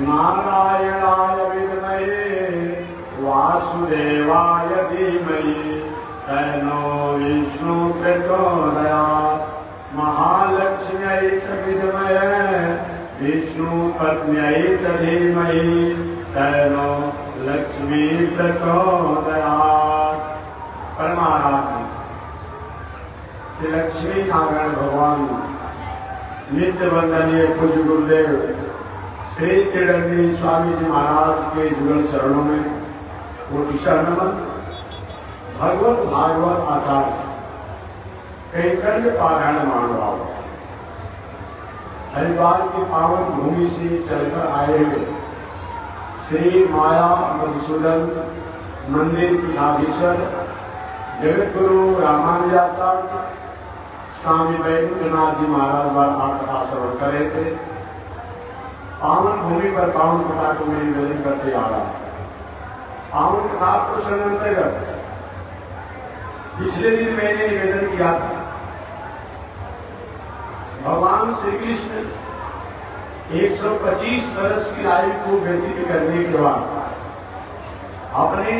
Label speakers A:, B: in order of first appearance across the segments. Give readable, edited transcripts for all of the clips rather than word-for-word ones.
A: नारायणाय विद्महे वासुदेवाय धीमहि तन्नो विष्णु प्रचोदयात्। महालक्ष्म्यै च विद्महे विष्णुपत्न्यै च धीमहि तन्नो लक्ष्मी प्रचोदयात्। परमाराध्य श्री लक्ष्मी नारायण भगवान नित्य वंदनीय पूज्य गुरुदेव श्री त्रिदंडी स्वामी जी महाराज के जुगल चरणों में कोटि शरण। भगवत भागवत आचार्य कैंकर्य पारायण मानव हरिद्वार की पावन भूमि से चलकर आए हुए श्री माया मधुसूदन मंदिर पीठाधीश्वर जगत गुरु रामानुजाचार्य स्वामी वैकुंठनाथ जी महाराज द्वारा कथा श्रवण कर रहे थे। पावन भूमि पर पावन कथा को मैं निवेदन करते आ रहा। पावन कथा प्रसंग अंतर्गत पिछले दिन मैंने निवेदन किया था, भगवान श्री कृष्ण 125 वर्ष की आयु को व्यतीत करने के बाद अपने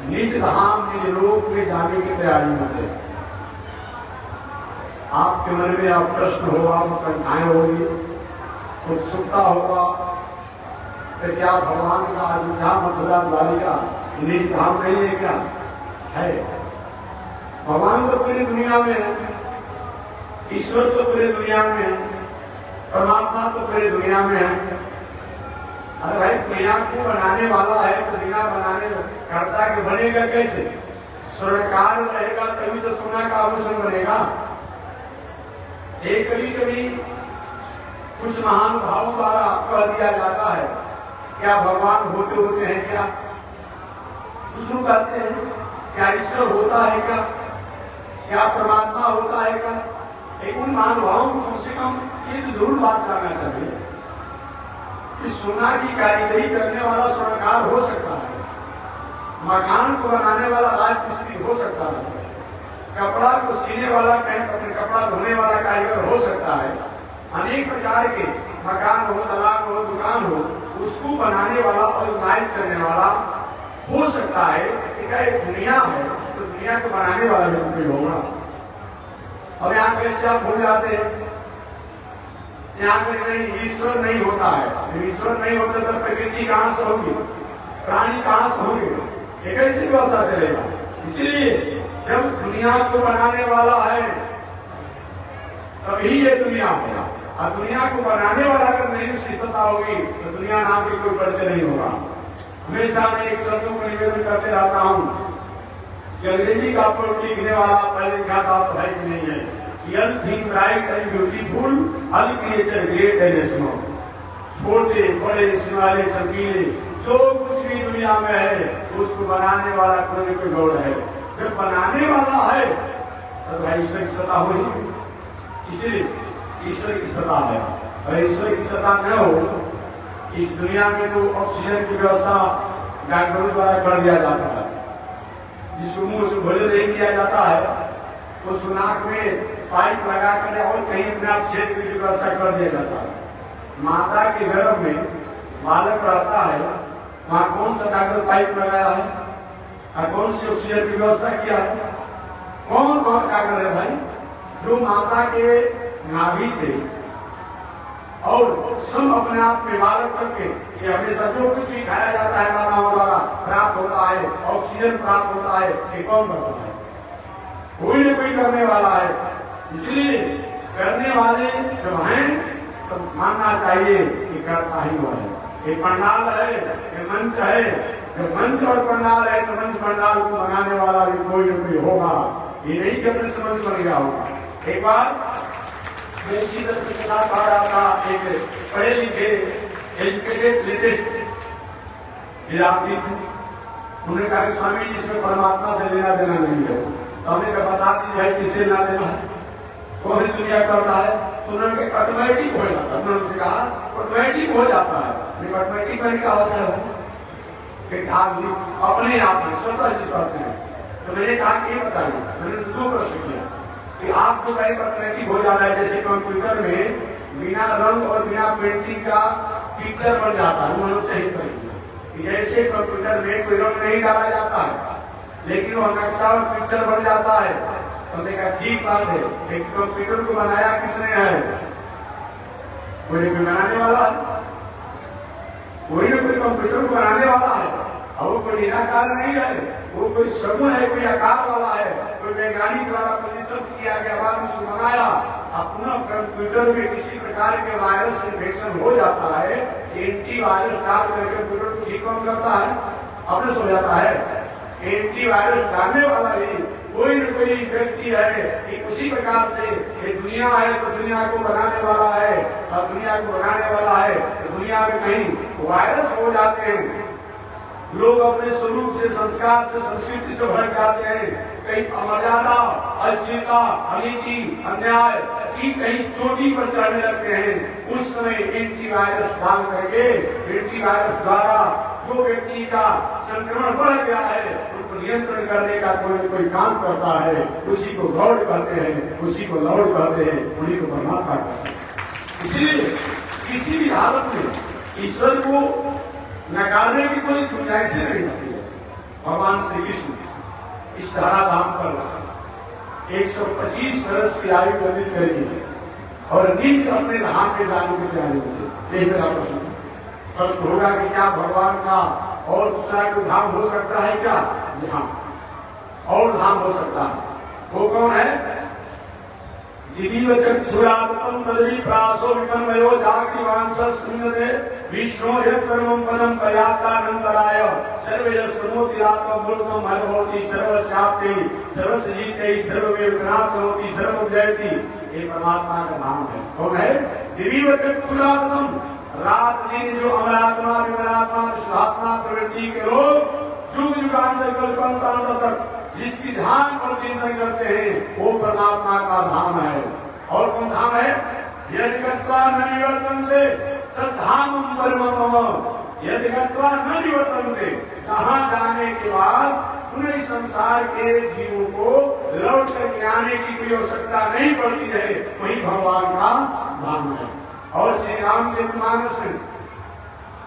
A: निज धाम निज लोक में जाने की तैयारी में थे। आपके मन में अब प्रश्न होगा, उत्कंठाएं होगी, उत्सुकता होगा कि क्या भगवान का अयोध्या मथुरा द्वारिका निज धाम नहीं है? क्या है? भगवान तो पूरी दुनिया में है, ईश्वर तो पूरी दुनिया में है, परमात्मा तो पूरी दुनिया में है। अरे भाई, दुनिया को बनाने वाला है तो दुनिया बनाने करता के बनेगा कैसे? स्वर्णकार रहेगा तभी तो सोना का आभूषण बनेगा। एक कभी कभी कुछ महान भावों द्वारा कह दिया जाता है, क्या भगवान होते होते हैं क्या? कुछ लोग कहते हैं क्या ईश्वर होता है क्या? क्या परमात्मा होता है क्या? एक उन महान भावों को कम से कम ये जरूर बात करना चाहिए कि सोना की कारीगरी करने वाला स्वर्णकार हो सकता है, मकान को बनाने वाला राजमिस्त्री हो सकता है, कपड़ा को सीने वाला कपड़ा धोने वाला कारीगर हो सकता है, अनेक प्रकार के मकान हो, तालाब हो, दुकान हो, उसको बनाने वाला ऑर्गेनाइज करने वाला हो सकता है। एक दुनिया है तो दुनिया को बनाने वाला व्यक्ति होगा। अब यहाँ कैसे आप भूल जाते हैं, यहाँ पे नहीं ईश्वर नहीं होता है। ईश्वर नहीं होता तो प्रकृति कहां से होगी, प्राणी कहां से होंगे, ये कैसी व्यवस्था चलेगा? इसलिए जब दुनिया को बनाने वाला है तभी ये दुनिया है, और दुनिया को बनाने वाला अगर नहीं उसकी सत्ता होगी तो दुनिया नाम की कोई परिचय नहीं होगा। हमेशा मैं एक शब्दों को निवेदन करते रहता हूँ कि अंग्रेजी का पूर्व लिखने वाला पहले लिखा था तो है कि नहीं है, Young thing bright and beautiful, all creature great and small. छोटे बड़े सिवाले चमकीले जो कुछ भी दुनिया में है उसको बनाने वाला कोई न कोई गौड़ है। जब बनाने वाला है तो भाई ईश्वर की सत्ता होगी, इसलिए ईश्वर की सत्ता है। और ईश्वर की सत्ता न हो इस दुनिया में तो ऑक्सीजन की व्यवस्था डॉक्टरों द्वारा कर दिया जाता है, जिसको मुंह से भोजन नहीं दिया जाता है तो सुनाक में पाइप लगा कर और कहीं अपना क्षेत्र की व्यवस्था कर दिया जाता है। माता के गर्भ में बालक रहता है, वहां कौन सा डॉक्टर पाइप लगाया है और कौन सी ऑक्सीजन की व्यवस्था किया है? कौन कौन डॉक्टर है भाई? जो माता के नाभि से और सब अपने आप में बालक करके ये हमेशा जो कुछ भी खाया जाता है माताओं द्वारा प्राप्त होता है, ऑक्सीजन प्राप्त होता है, ये कौन करता है? कोई न कोई करने वाला है। इसलिए करने वाले जब हैं तो मानना चाहिए कि करता ही वो है। ये पंडाल है, ये मंच है, जब मंच और पंडाल है तो मंच पंडाल को बनाने वाला भी कोई न कोई होगा। ये नहीं कि अपने समझ बन गया होगा। एक बार मैं इसी तरह से किताब पढ़ रहा था, एक पढ़े लिखे एजुकेटेड लेटेस्ट विद्यार्थी थे। उन्होंने कहा कि स्वामी जी इसमें परमात्मा से लेना देना नहीं है। तो हमने कहा बता दीजिए भाई किससे लेना देना है, कौन दुनिया करता है? तो उन्होंने ऑटोमेटिक हो जाता है। उन्होंने कहा ऑटोमेटिक हो जाता है। ऑटोमेटिक तरीका होता है कि आदमी अपने आप में स्वतः जिस बात में। तो मैंने कहा कि ये बताइए, मैंने दो प्रश्न किया कि आपको कई ऑटोमेटिक हो जाता है, जैसे कंप्यूटर में बिना रंग और बिना पेंटिंग का पिक्चर बन जाता है, मनुष्य ही करेंगे। जैसे कंप्यूटर में कोई रंग नहीं डाला जाता है, लेकिन वो नक्शा और पिक्चर बन जाता है। तो देखा ठीक बात है, एक कंप्यूटर को बनाया किसने है? कोई बनाने वाला है, कोई ना कोई कंप्यूटर को बनाने वाला है। और वो कोई निराकार नहीं है, वो कोई समूह है, कोई आकार वाला है, कोई वैज्ञानिक द्वारा परिश्रम किया गया, बाद में उसको बनाया। अपना कंप्यूटर में किसी प्रकार के वायरस इन्फेक्शन हो जाता है, एंटी वायरस डाल करके कंप्यूटर को ठीक कम करता है, अपने सो जाता है। एंटी वायरस डालने वाला ही कोई न कोई व्यक्ति है कि उसी प्रकार से ये दुनिया है तो दुनिया को बनाने वाला है, और दुनिया को बनाने वाला है तो दुनिया में कहीं वायरस हो जाते हैं। लोग अपने स्वरूप से, संस्कार से, संस्कृति से भटक जाते हैं, कहीं अमर्यादा, अश्लीलता, अनीति, अन्याय की कहीं चोटी पर चढ़ने लगते हैं। उस समय एंटी वायरस डाल करके, एंटी वायरस द्वारा जो व्यक्ति का संक्रमण बढ़ गया है उनको नियंत्रण करने का कोई न कोई काम करता है, उसी को लॉर्ड कहते हैं, उसी को लॉर्ड कहते हैं, उन्हीं को परमात्मा कहते हैं। इसलिए किसी भी हालत में ईश्वर को नकारने की कोई गुंजाइश नहीं सकती है। भगवान श्री कृष्ण इस धराधाम पर 125 वर्ष की आयु व्यतीत करेंगे और निज अपने धाम के जाने की तैयारी होती है। यही मेरा प्रश्न होगा कि क्या भगवान का और दूसरा कोई धाम हो सकता है क्या? जी हाँ, और धाम हो सकता है। वो कौन है? दिव्य चक्षुरातम तदरी प्रासो विकन्मयो जाति वांसस सुन्दरे विष्णो यत् परमं पदं प्रयातानंतराय सर्वयस्कनोति आत्मभूतम हरभवति सर्वस्याप्ते सर्वसजीते सर्वमेव करोति सर्वजयति। ये परमात्मा का धाम है। कौन है? दिव्य चक्षुरातम, रात दिन जो अमरात्मा, विमलात्मा, विश्वात्मा प्रवृत्ति के लोग युग युगांतर कल्पांतर तक जिसकी ध्यान और चिंतन करते हैं वो परमात्मा का धाम है। और कौन धाम है? यदि गत्वा न निवर्तन्ते तद्धामं परमम्, यदि गत्वा न निवर्तन्ते, जहां जाने के बाद पूरे संसार के जीवों को लौट करके आने की कोई आवश्यकता नहीं पड़ती है, वही भगवान का धाम है। और श्री रामचरितमानस में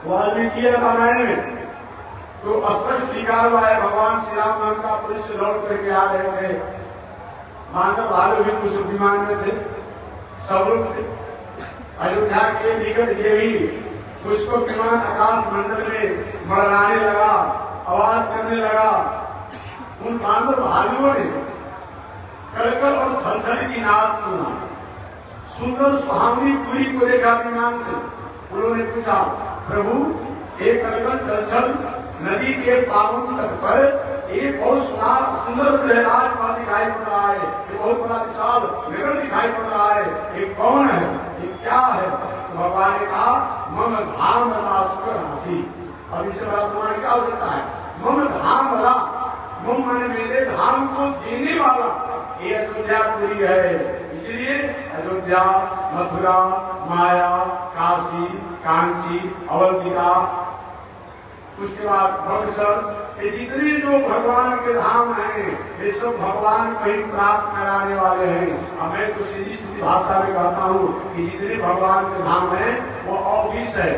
A: वाल्मीकि रामायण में तो स्पष्ट लिखा हुआ है, भगवान श्री राम लंकापुरी से लौट करके आ रहे थे, मानव भालू भी कुछ विमान में थे, सब लोग थे। अयोध्या के निकट जे भी उसको विमान आकाश मंडल में मरनाने लगा, आवाज करने लगा। उन मानव भालुओं ने कलकल और छलछल की नाद सुना, सुंदर सुहावनी पूरी को देखा विमान से। उन्होंने पूछा, प्रभु एक कलकल छलछल नदी के पावन तट पर एक बहुत सुंदर लहराता दिखाई पड़ रहा है, एक बहुत बड़ा विशाल नगर दिखाई पड़ रहा है, ये कौन है, ये क्या है? तो भगवान ने कहा, मम धाम सुकर हासी। अब इससे बड़ा प्रमाण क्या हो सकता है? मम धाम वाला, मम माने मेरे धाम को देने वाला, ये अयोध्यापुरी है। इसलिए अयोध्या, मथुरा, माया, काशी, कांची, अवंतिका, उसके बाद बक्सर, ये जितने जो भगवान के धाम हैं ये सब भगवान को ही प्राप्त कराने वाले हैं। अब मैं तो सीधी सीधी भाषा में कहता हूँ कि जितने भगवान के धाम हैं वो ऑफिस है,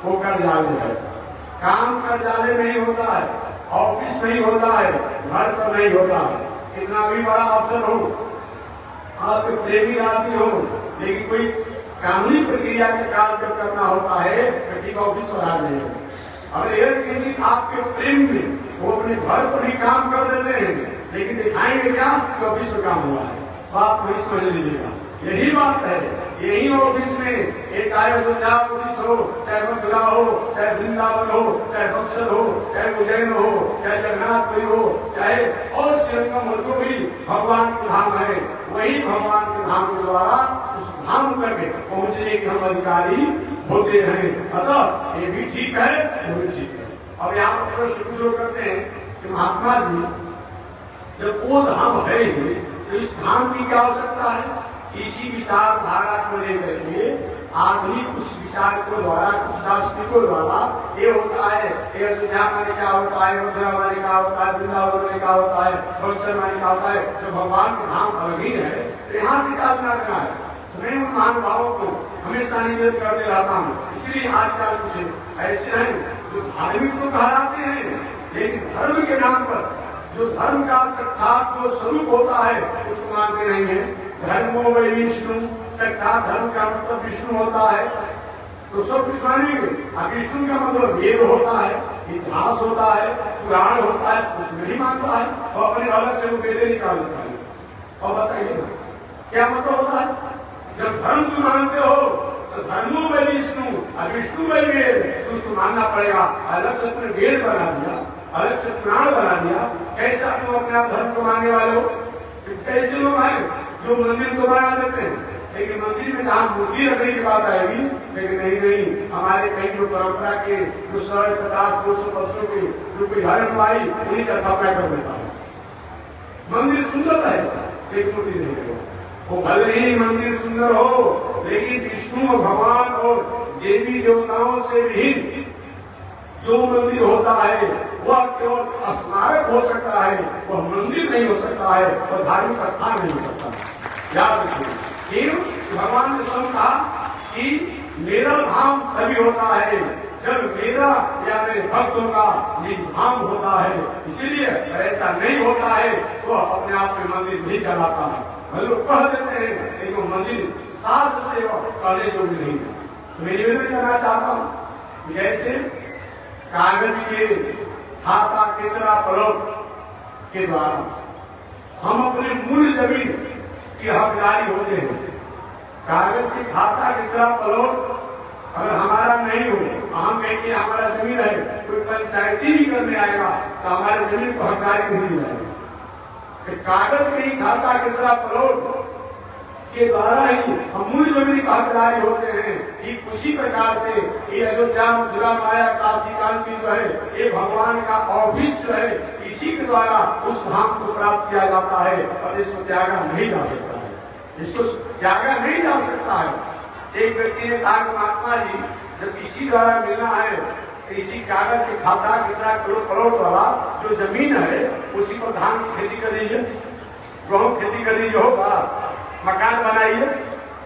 A: वो कार्यालय है। काम कार्यालय में ही होता है, ऑफिस में ही होता है, घर पर नहीं होता है। कितना भी बड़ा अफसर हो, आप प्रेमी आदमी हो, लेकिन कोई कानूनी प्रक्रिया का कार्य जब करना होता है तो ठीक ऑफिस पर आ जाएगा। अगर एक किसी आपके प्रेम में वो अपने घर पर ही काम कर देते हैं, लेकिन दिखाएंगे क्या कि ऑफिस में काम हुआ है, बात वही समझ लीजिएगा। यही बात है, यही ऑफिस में ये चाहे अयोध्या पुलिस हो, चाहे मथुरा हो, चाहे वृंदावन हो, चाहे बक्सर हो, चाहे उज्जैन हो, चाहे जगन्नाथपुरी हो, चाहे और श्रीरंगम हो, जो भी भगवान के धाम है, वही भगवान के धाम के द्वारा उस धाम तक पहुंचने के हम अधिकारी होते हैं। अतः ये भी ठीक है, वो भी ठीक है। अब यहाँ पर प्रश्न कुछ लोग करते हैं कि महात्मा जी जब वो धाम है ही तो इस धाम की क्या आवश्यकता है? इसी विचारधारा को लेकर के आधुनिक कुछ विचारकों द्वारा, कुछ दार्शनिकों द्वारा ये होता है, ये अयोध्या माने क्या होता है, मथुरा माने क्या होता है, वृंदावन माने क्या होता है, बक्सर माने क्या होता है, जो भगवान के धाम अलग ही है, तो यहाँ से क्या सुना करना है। तो मैं उन महानुभावों को हमेशा निवेदन करते रहता हूँ। इसलिए आजकल कुछ ऐसे हैं जो धार्मिक तो कहलाते हैं, लेकिन धर्म के नाम पर जो धर्म का साक्षात जो स्वरूप होता है उसको मानते नहीं है। धर्मो वै विष्णु, साक्षात धर्म का मतलब विष्णु होता है, तो सब कुछ मानेंगे। अब विष्णु का मतलब वेद होता है, इतिहास होता है, पुराण होता है, उसमें नहीं मानता है और अपने अलग से वो वेदे निकाल देता है। और बताइए ना क्या मतलब होता है। जब धर्म तुम मानते हो तो धर्मो वै विष्णु और विष्णु वै वेद, तो उसको मानना पड़ेगा। अलग से तुमने वेद बना दिया, अलग से पुराण बना दिया। कैसा तुम अपने आप धर्म को मानने वाले हो। कैसे लोग हैं जो मंदिर को बना देते हैं, लेकिन मंदिर में जहाँ मूर्ति रखने की बात आएगी, लेकिन नहीं हमारे कई जो परंपरा के जो 150-200 वर्षों के जो कोई धर्म आई उन्हीं का सफाई कर देता है। मंदिर सुंदर है लेकिन मूर्ति नहीं है। वो भले ही मंदिर सुंदर हो, लेकिन विष्णु और भगवान और देवी देवताओं से भी जो मंदिर होता है वह केवल स्मारक हो सकता है, वह मंदिर नहीं हो सकता है, वह धार्मिक स्थान नहीं हो सकता है। याद रखिए, भगवान ने स्वयं कहा कि मेरा धाम तभी होता है जब मेरा या मेरे भक्तों का निज धाम होता है। इसीलिए ऐसा नहीं होता है तो अपने आप में मंदिर नहीं कहलाता है। लोग कह देते हैं लेकिन मंदिर शास्त्र से कहने जो भी नहीं है। तो मैं निवेदन करना चाहता हूँ, जैसे कागज के खाता केसरा फलोट के द्वारा हम अपने मूल जमीन की हकदारी होते हैं। कागज की खाता केसरा फलोट अगर हमारा नहीं हो, हम कहेंगे हमारा जमीन है, कोई पंचायती भी करने आएगा तो हमारे जमीन को हकदारी नहीं मिलेगी। कागज के ही खाता केसरा फलोट के द्वारा ही हम मूल जमीन का हकदारी होते हैं। ये उसी प्रकार से ये अयोध्या मथुरा माया काशी कांची जो है ये भगवान का अभिष्ट है, इसी के द्वारा उस धाम को प्राप्त किया जाता है और इसको त्यागा नहीं जा सकता है, इसको त्यागा नहीं जा सकता है। एक व्यक्ति ने कहा कि महात्मा जी जब इसी द्वारा मिलना है, इसी कागज के खाता किसरा करोड़ वाला जो जमीन है उसी पर धान की खेती कर दीजिए, गेहूं खेती कर दीजिए, होगा। मकान बनाइए,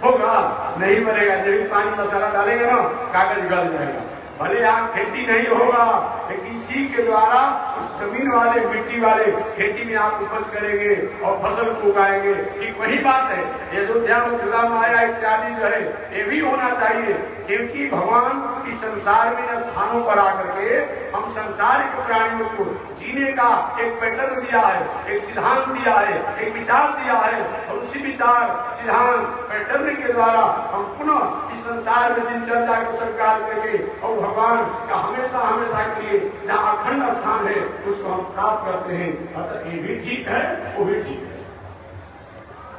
A: होगा नहीं बनेगा। जब पानी मसाला डालेंगे ना कागज गल जाएगा। भले यहाँ खेती नहीं होगा लेकिन इसी के द्वारा उस जमीन वाले मिट्टी वाले खेती में आप उपज करेंगे और फसल को उगाएंगे। ठीक वही बात है अयोध्या मथुरा माया इत्यादि जो है ये भी होना चाहिए, क्योंकि भगवान इस संसार में स्थानों पर आकर के हम संसारिक प्राणियों को जीने का एक पैटर्न दिया है, एक सिद्धांत दिया है, एक विचार दिया है और उसी विचार सिद्धांत पैटर्न के द्वारा हम पुनः इस संसार में दिनचर्या को स्वीकार करके और भगवान का हमेशा हमेशा के लिए जहाँ अखंड स्थान है उसको हम प्राप्त करते हैं। अतः ये भी ठीक है, वो भी ठीक है,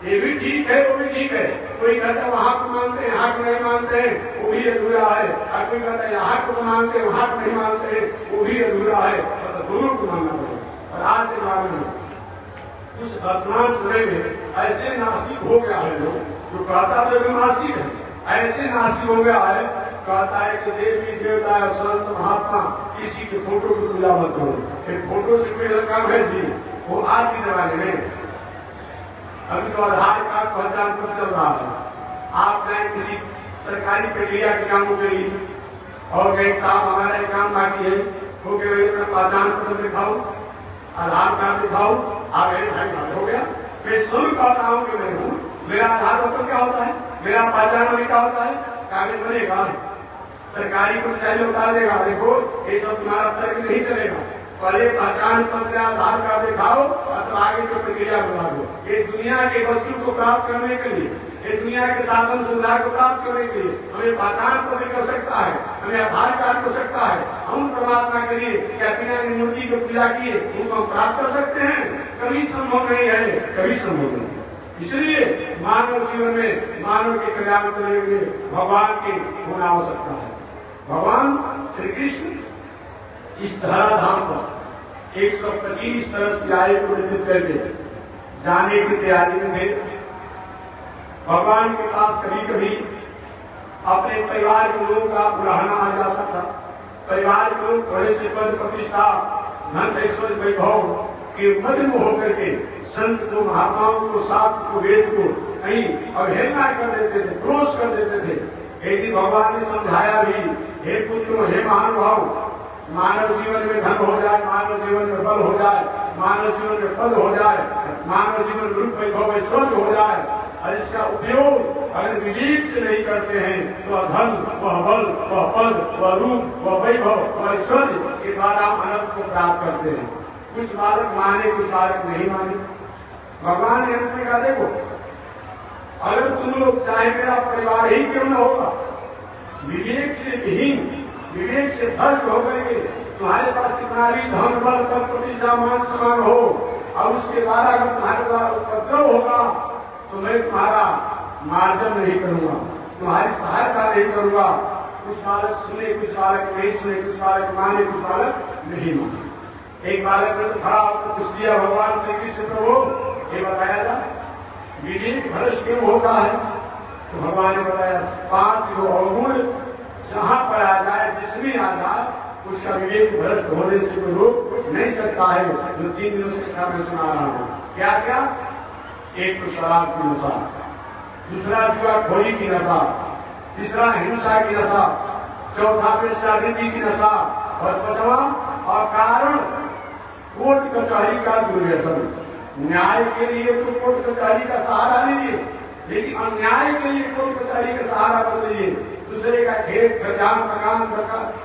A: ये भी ठीक है, वो भी ठीक है। कोई कहता है वहां को मानते हैं, यहाँ को नहीं मानते हैं, वो भी अधूरा है। और कोई कहता है यहाँ को मानते हैं, वहां को नहीं मानते हैं, वो भी अधूरा है। अतः दोनों को मानना पड़ेगा। और आज के बारे में उस वर्तमान समय में ऐसे नास्तिक हो गया है लोग जो कहता तो नास्तिक है, ऐसे नास्तिक हो गया है कहता है कि देवी देवता संत महात्मा किसी के फोटो की पूजा मत करो। फिर फोटो से कोई काम है जी, वो आज के जमाने में अभी तो आधार कार्ड पहचान पत्र चल रहा है। आप चाहे किसी सरकारी प्रक्रिया के कामों के लिए और कहीं साहब हमारा एक काम बाकी है, हो गया अपना पहचान पत्र दिखाओ, आधार कार्ड दिखाओ, आप हो गया। मैं स्वयं कहता हूँ कि मैं हूँ, मेरा आधार पत्र क्या होता है, मेरा पहचान क्या होता है, कागज बनेगा, सरकारी कर्मचारी उतार देगा। देखो ये सब तुम्हारा तर्क नहीं चलेगा, पहले पहचान पत्र आधार कार्ड दिखाओ और तो आगे की प्रक्रिया बता दो। ये दुनिया के वस्तु को प्राप्त करने के लिए, ये दुनिया के साधन सुविधा को प्राप्त करने के लिए हमें पहचान पत्र कर सकता है, हमें आधार कार्ड कर सकता है। हम परमात्मा के लिए क्या बिना मूर्ति को पूजा किए उनको हम प्राप्त कर सकते हैं? कभी संभव नहीं है, कभी संभव नहीं। इसलिए मानव जीवन में मानव के कल्याण के लिए भगवान की होना आवश्यकता है। भगवान श्री कृष्ण इस धराधाम पर 125 तरह की आयु को निर्मित करके जाने की तैयारी में थे। भगवान के पास कभी कभी अपने परिवार के लोगों का बुलाना आ जाता था। परिवार के लोग बड़े से पद प्रतिष्ठा धन ऐश्वर्य वैभव के मध्य में होकर के संत को महात्माओं को शास्त्र को वेद को कहीं अवहेलना कर देते थे, क्रोश कर देते थे। एक दिन भगवान ने समझाया भी, हे पुत्रों, हे महानुभाव, मानव जीवन में धन हो जाए, मानव जीवन में बल हो जाए, मानव जीवन में पद हो जाए, मानव जीवन में रूप वैभव ऐश्वर्य हो जाए, और इसका उपयोग अगर विवेक से नहीं करते हैं तो धन, वह बल, वह पद, वह रूप, वह वैभव, वह ऐश्वर्य के द्वारा अनंत को प्राप्त करते हैं। कुछ बालक माने, कुछ बालक नहीं माने। भगवान ने अंत में कहा, देखो, अगर तुम लोग चाहे मेरा परिवार ही क्यों न होगा, विवेक से विहीन, विवेक से भ्रष्ट होकर के तुम्हारे पास कितना भी धन बल पद प्रतिष्ठा मान सम्मान हो, और उसके द्वारा अगर तुम्हारे द्वारा उपद्रव होगा तो मैं तुम्हारा मार्जन नहीं करूंगा, तुम्हारी सहायता नहीं करूंगा। कुछ बालक सुने, कुछ बालक नहीं सुने, कुछ बालक माने, कुछ बालक नहीं माने। एक बालक ने तो खड़ा होकर कुछ दिया भगवान श्री कृष्ण प्रभु, ये बताया जाए विवेक भ्रष्ट क्यों होता है? तो भगवान ने बताया 5 अवगुण जहां पर आ जाए, जिसमें आ जाए, उसका विवेक भ्रष्ट होने से कोई रोक नहीं सकता है। जो 3 दिनों से मैं सुना रहा हूँ। क्या क्या? एक तो शराब की नशा, दूसरा जुआखोरी की नशा, तीसरा हिंसा की नशा, चौथा वेश्यावृत्ति की नशा, और 5वां अकारण कोर्ट कचहरी का दुर्व्यसन। न्याय के लिए तो कोर्ट कचहरी का सहारा लीजिए, लेकिन अन्याय के लिए कोर्ट कचहरी का सहारा तो लीजिए। दूसरे का खेत खजान मकान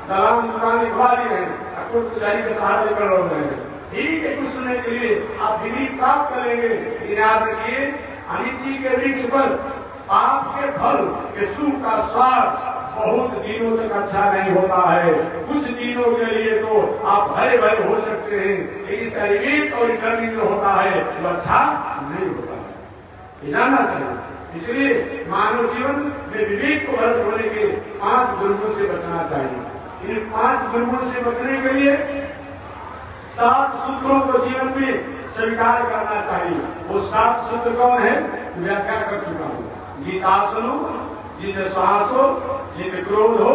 A: दलान दुकान लिखवा लिए हैं, कोर्ट कचहरी का सहारा लेकर लड़ रहे हैं। ठीक है, कुछ समय के लिए आप डिग्री प्राप्त करेंगे, लेकिन याद रखिए अनिति के वृक्ष पर पाप के फल के सुख का स्वाद बहुत दिनों तक अच्छा नहीं होता है। कुछ दिनों के लिए तो आप हरे भरे हो सकते हैं, लेकिन इसका विवेक और रिटर्निंग जो होता है वो अच्छा नहीं होता है, ये जानना चाहिए। इसलिए मानव जीवन में विवेक को भ्रष्ट होने के 5 दुर्गुणों से बचना चाहिए। इन 5 दुर्गुणों से बचने के लिए 7 सूत्रों को जीवन में स्वीकार करना चाहिए। वो 7 सूत्र कौन है? व्याख्या कर चुका हूँ। जितासनो, जित श्वासो, जित क्रोधो,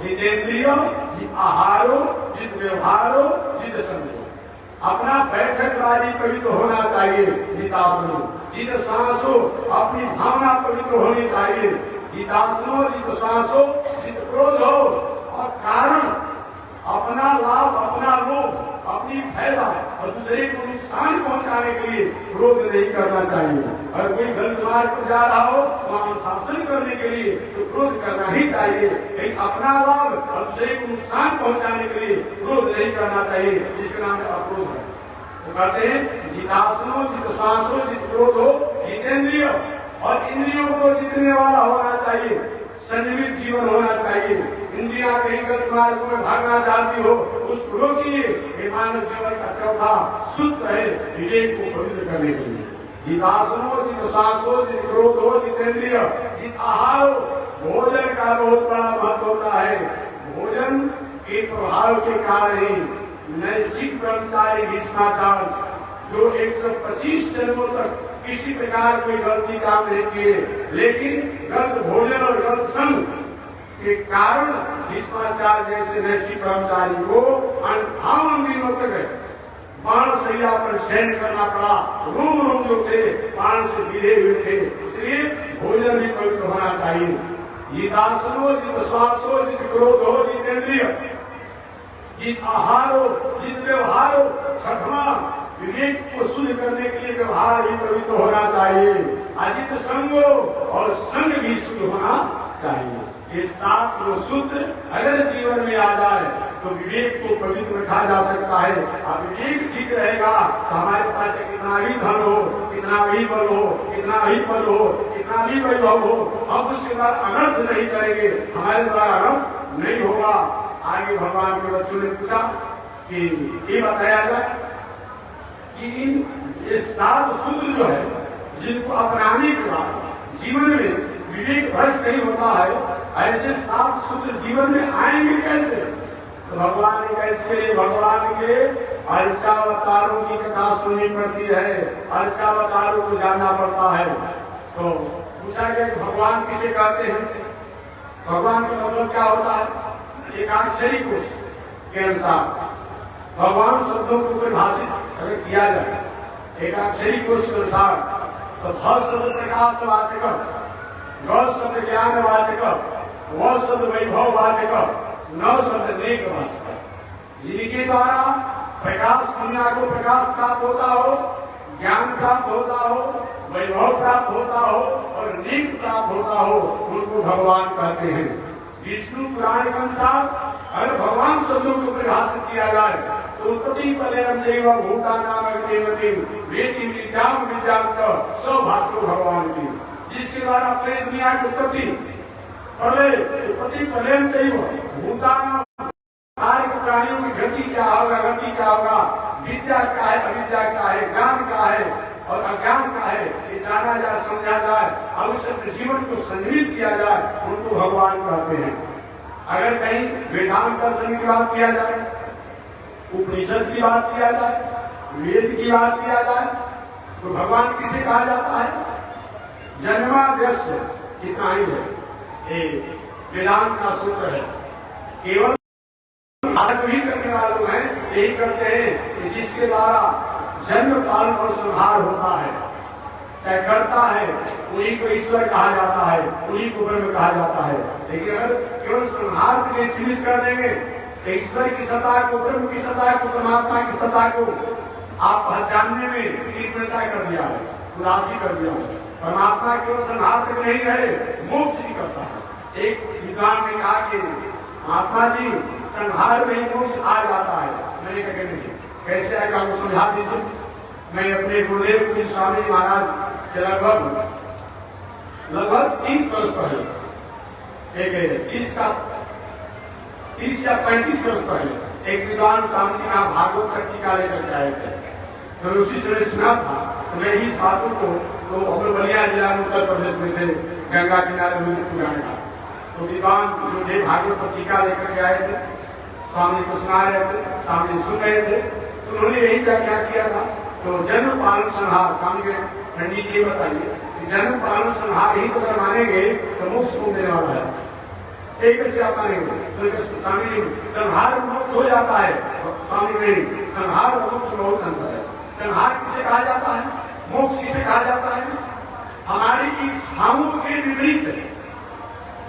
A: जितेंद्रियो, जित आहारो, जित व्यवहारो, जित संतो। अपना बैठकबाजी पवित्र होना चाहिए, जितासनो। जित श्वासो, अपनी भावना पवित्र होनी चाहिए, जितासनो। जित श्वासो, जित क्रोधो, और कारण अपना लाभ, अपना लोभ, अपनी फायदा और दूसरे को नुकसान पहुंचाने के लिए क्रोध नहीं करना चाहिए। अगर कोई गलत मार्ग पर जा रहा हो तो अनुशासन करने के लिए तो क्रोध करना ही चाहिए, लेकिन अपना लाभ और दूसरे को नुकसान पहुंचाने के लिए क्रोध नहीं करना चाहिए। इसका नाम अक्रोध है। तो कहते हैं जितासनो, जित श्वासो, जित क्रोधो, जितेंद्रिय, और इंद्रियों को जीतने वाला होना चाहिए, संयमित जीवन होना चाहिए। इंद्रियां कहीं गलत मार्ग में भागना चाहती हो, उसको रोकिए। ये मानव जीवन का चौथा सूत्र है विवेक को पवित्र करने के लिए। जितासनो, जित श्वासो, जित क्रोधो, जितेंद्रिय, जित आहारो। भोजन का बहुत बड़ा महत्व होता है। भोजन के प्रभाव के कारण ही नैतिक कर्मचारी भीष्माचार्य जो 125 जन्मों तक किसी प्रकार कोई गलती काम नहीं किए, लेकिन गलत भोजन और गलत संग के कारण भीष्माचार्य जैसे नैतिक कर्मचारी को 58 दिनों तक बाण सैया पर सहन करना पड़ा। रोम रोम जो थे बाण से गिरे हुए थे। इसलिए भोजन भी पवित्र होना चाहिए। जितासनो, जित श्वासो, जित क्रोधो, जितेंद्रिय, जित आहारो, जित व्यवहारो। 6वां विवेक को शुद्ध करने के लिए व्यवहार भी पवित्र होना चाहिए। अजित संगो, और संग भी शुद्ध होना चाहिए। ये 7 जो सूत्र अगर जीवन में आ जाए तो विवेक को पवित्र रखा जा सकता है। अब विवेक ठीक रहेगा तो हमारे पास कितना भी धन हो, कितना भी बल हो, कितना भी पद हो, कितना भी वैभव हो, हम उसके बाद अनर्थ नहीं करेंगे, हमारे द्वारा अनर्थ नहीं होगा। आगे भगवान के बच्चों ने पूछा कि ये बताया जाए कि ये 7 सूत्र जो है जिनको अपनाने के बाद जीवन में विवेक भ्रष्ट नहीं होता है, ऐसे 7 सूत्र जीवन में आएंगे कैसे? तो भगवान ने कैसे? भगवान के अर्चावतारों की कथा सुननी पड़ती है, अर्चावतारों को जानना पड़ता है। तो पूछा गया कि भगवान किसे कहते हैं? भगवान का मतलब क्या होता है? एकाक्षरी कोश के अनुसार भगवान शब्दों को परिभाषित अगर किया जाए एकाक्षरी कोश के अनुसार तो भ शब्द प्रकाश वाचक, ग शब्द ज्ञान वाचक, व शब्द वैभव वाचक, न शब्द नेक वाचक। जिनके द्वारा प्रकाश दुनिया को प्रकाश प्राप्त होता हो, ज्ञान प्राप्त होता हो, वैभव प्राप्त होता हो और नेक प्राप्त होता हो, उनको भगवान कहते हैं। विष्णु पुराण के अनुसार अगर भगवान शब्दों को परिभाषित किया जाए तो उत्पत्ति पलेयम चैव भूतानाम देवती वेति विद्याम विद्याम च सौभाग्य भगवान की, जिसके द्वारा अपने दुनिया की उत्पत्ति पलेयम चैव भूतानाम सारे प्राणियों की गति क्या होगा, गति क्या होगा, विद्या क्या है, अविद्या क्या है, ज्ञान क्या है और अज्ञान क्या है, ये जाना जाए, समझा जाए, अवश्य जीवन को संजीवित किया जाए, उनको भगवान कहते हैं। अगर कहीं वेदांत दर्शन की बात किया जाए, उपनिषद की बात किया जाए, वेद की बात किया जाए, तो भगवान किसे कहा जाता है? जन्माद्यस्य, कितना ही है ये वेदांत का सूत्र है। केवल भी करने वाले लोग हैं यही करते हैं कि जिसके द्वारा जन्म पालन और संहार होता है, तय करता है, उन्हीं को ईश्वर कहा जाता है, उन्हीं को ब्रह्म कहा जाता है। लेकिन अगर केवल संहार के लिए सीमित कर देंगे तो ईश्वर की सत्ता को, ब्रह्म की सत्ता को, परमात्मा की सत्ता को आप पहचानने में तीव्रता कर दिया है, उदासी कर दिया है। परमात्मा केवल संहार तक नहीं रहे, मोक्ष भी करता है। एक विद्वान ने कहा कि महात्मा जी संहार में ही मोक्ष आ जाता है। मैंने कहा नहीं, कैसे आएगा आपको समझा दीजिए। मैं अपने गुरुदेव की स्वामी महाराज से लगभग 30 वर्ष पहले, एक 30 या 35 वर्ष पहले एक विद्वान स्वामी जी का भागवत का टीका लेकर के आए थे। तो उसी समय सुना था तो मैं इस बातों को, तो अपने बलिया जिला में उत्तर प्रदेश में थे, गंगा किनारे पुराने का, तो विद्वान जो थे भागवत पर टीका लेकर के आए थे, स्वामी को सुना रहे थे, स्वामी सुन रहे थे, तो उन्होंने यही क्या किया था। तो जन्म पालन संहार, स्वामी के पंडित जी बताइए कि जन्म पालन संहार ही तो अगर मानेंगे तो मोक्ष को देने वाला है, एक से आप मानेंगे तो स्वामी जी संहार मोक्ष हो जाता है, स्वामी नहीं, संहार और मोक्ष बहुत अंतर है। संहार किसे कहा जाता है, मोक्ष किसे कहा जाता है? हमारी इच्छाओं के विपरीत,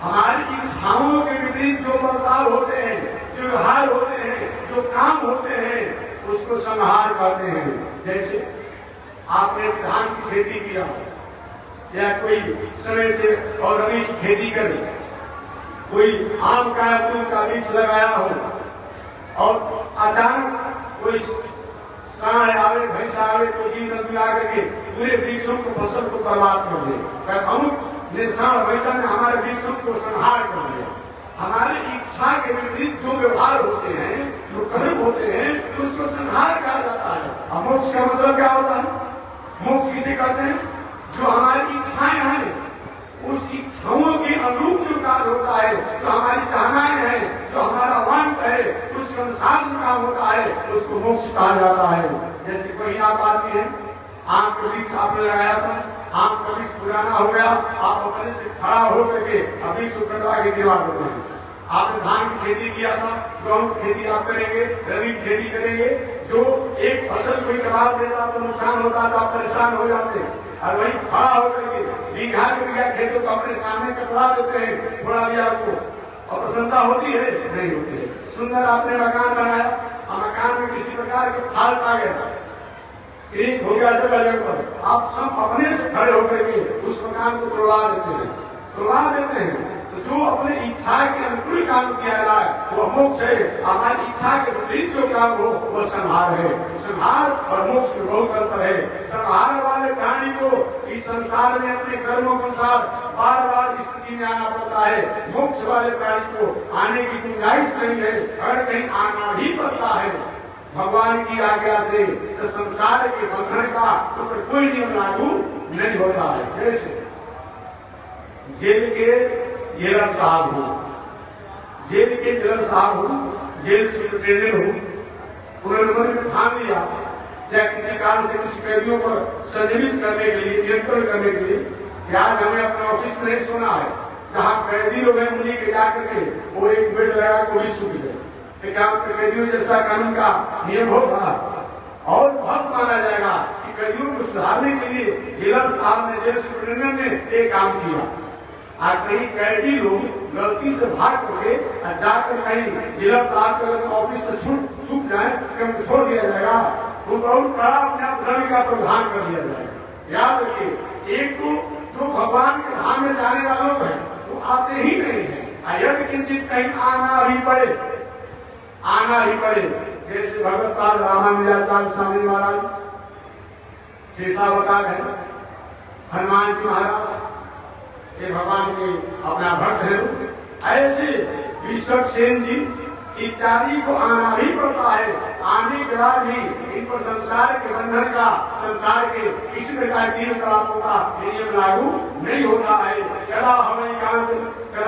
A: हमारी इच्छाओं के विपरीत जो बर्ताव होते हैं, जो व्यवहार होते हैं, जो काम होते हैं, उसको संहार कहते हैं। जैसे आपने धान की खेती किया या कोई समय से और अभी खेती करी, कोई आम का अमरूद का वृक्ष लगाया हो और अचानक कोई सांड आवे, भैंस आवे, कोई जीव जंतु आकर के पूरे वृक्षों को, फसल को बर्बाद कर दे, अमुक सांड वैसा ने हमारे वृक्षों को संहार कर दिया। हमारी इच्छा के विपरीत जो व्यवहार होते हैं, जो कर्म होते हैं, उसको संहार कहा जाता है। मोक्ष का मतलब क्या होता है? मोक्ष किसे कहते हैं? जो हमारी इच्छाएं हैं, उस इच्छाओं के अनुरूप जो कार्य होता है, जो हमारी चाहनाएं हैं, जो हमारा वांट है, उसके अनुसार जो काम होता है, उसको मोक्ष कहा जाता है। जैसे कोई आप आती है, आम का वृक्ष आपने लगाया था, आम का वृक्ष पुराना हो गया, आप अपने से खड़ा होकर के अभी कटवा के दीवार होते हैं। आपने धान की खेती किया था, गेहूं की खेती आप करेंगे, रबी की खेती करेंगे, जो एक फसल कोई कबाब देता तो नुकसान होता तो आप परेशान हो जाते हैं, और वही खड़ा होकर के बीघा के बीघा खेतों को अपने सामने कटवा देते हैं। थोड़ा भी आपको और प्रसन्नता होती है? नहीं होती है। सुंदर आपने मकान बनाया और मकान में किसी प्रकार के फाल्ट आ गया, एक हो गया जगह पर, आप सब अपने से खड़े होकर के उस मकान को तोड़वा देते हैं। तो जो अपने इच्छा के अनुकूल काम किया जाए वो मोक्ष है। हमारी इच्छा के विपरीत जो काम हो वो संहार है। संहार और मोक्ष में बहुत अंतर है। संहार वाले प्राणी को इस संसार में अपने कर्मों के अनुसार बार बार स्थिति में आना पड़ता है। मोक्ष वाले प्राणी को आने की गुंजाइश नहीं है। अगर कहीं आना ही पड़ता है भगवान की आज्ञा से, तो संसार के बंधन का तो कोई नियम लागू नहीं होता है। जैसे जेल के जेलर साहब हो, जेल के जेलर साहब हो, जेल सुपरिटेंडेंट हो, उन्होंने मन में ठान लिया या किसी कारण से किसी कैदियों पर संयमित करने के लिए, नियंत्रण करने के लिए, यार हमें अपने ऑफिस में नहीं सोना है, जहाँ कैदी लोग हैं उन्हीं के जाकर के वो एक बेड लगा को भी सूख जाए, क्या कैदियों जैसा कानून का नियम होगा? और बहुत माना जाएगा कि कैदियों को सुधारने के लिए जेलर साहब ने, जेल सुप्रिंटेंडेंट ने एक काम किया। आज कहीं कैदी लोग गलती से भाग करके जाकर कहीं जेलर साहब के ऑफिस से छूट जाए, उनको छोड़ दिया जाएगा, वो बहुत बड़ा अपने धर्म का प्रावधान कर दिया जाएगा। याद रखिए, एक तो जो भगवान के धाम में जाने वाले लोग हैं वो आते ही नहीं है, यदि किंचित कहीं आना ही पड़े, जैसे भगवत पाद रामानुजाचार्य स्वामी महाराज, शेषावतार है, हनुमान जी महाराज, ये भगवान के अपना भक्त है, ऐसे विश्वक्सेन जी इत्यादि को आना भी पड़ता है। आने के बाद भी इन पर संसार के बंधन का, संसार के किसी प्रकार की क्रियाकलापों का नियम लागू नहीं होता है। कदा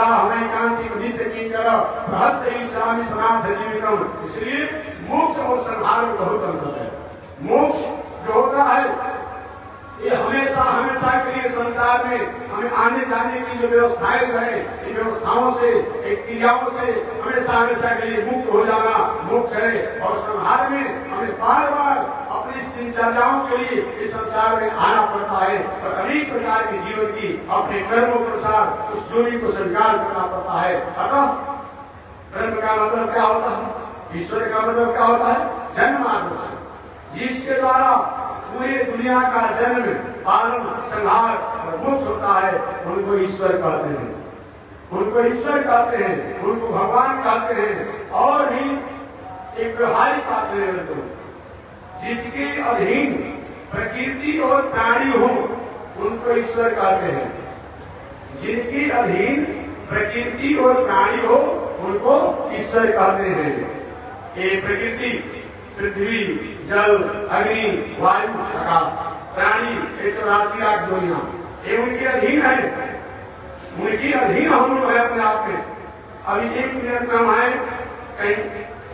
A: हमें कांति नित्य की करो बहुत से स्वामी सनाथ जीवितम। इसलिए मोक्ष और संहार में बहुत अंतर है। मोक्ष जो होता है ये हमेशा के लिए संसार में हमें आने जाने की जो व्यवस्थाएं हैं, इन व्यवस्थाओं से, क्रियाओं से हमेशा के लिए मुक्त हो जाना मोक्ष है। और संहार में हमें बार बार अपनी दिनचर्याओं के लिए इस संसार में आना पड़ता है और अनेक प्रकार के जीवन की अपने कर्मों के अनुसार उस जोड़ी को स्वीकार करना पड़ता है। अतः ब्रह्म का मतलब क्या होता है? ईश्वर का मतलब क्या होता है? जन्म आदर्श, जिसके द्वारा पूरी दुनिया का जन्म, पालन, संहार और मोक्ष होता है, उनको ईश्वर कहते हैं, उनको ईश्वर कहते हैं, उनको भगवान कहते हैं। और भी एक व्यवहारिक बात है, जिसके अधीन प्रकृति और प्राणी हो उनको ईश्वर कहते हैं। जिनके अधीन प्रकृति और प्राणी हो उनको ईश्वर कहते हैं। ये प्रकृति, पृथ्वी, जल, अग्नि, वायु, आकाश, प्राणी, 84 लाख दुनिया, ये उनके अधीन है, उनके अधीन हम लोग है अपने आप में। अभी एक मिनट में हम आए, कहीं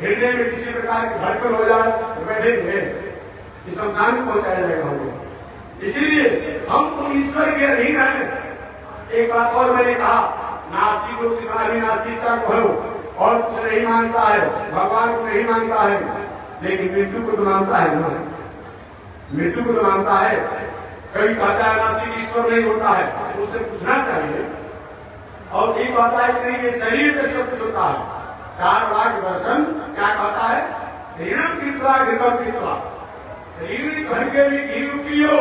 A: हृदय में किसी प्रकार की धड़कन हो जाए तो बैठे इस संसार में पहुंचाया जाएगा हमको। इसीलिए हम तो ईश्वर के अधीन हैं। एक बात और मैंने कहा, नास्तिक लोग कितना भी नास्तिकता को हो और कुछ नहीं मानता है, भगवान को नहीं मानता है, लेकिन मृत्यु को तो मानता है ना, मृत्यु को तो मानता है। कभी कहता है नास्तिक ईश्वर नहीं होता है, तो उससे पूछना चाहिए। और एक बात है कि नहीं, ये शरीर का सब कुछ होता है। 4 लाख दर्शन क्या कहता है? ऋणम कृत्वा घृतम कृत्वा, ऋण करके भी घी पियो,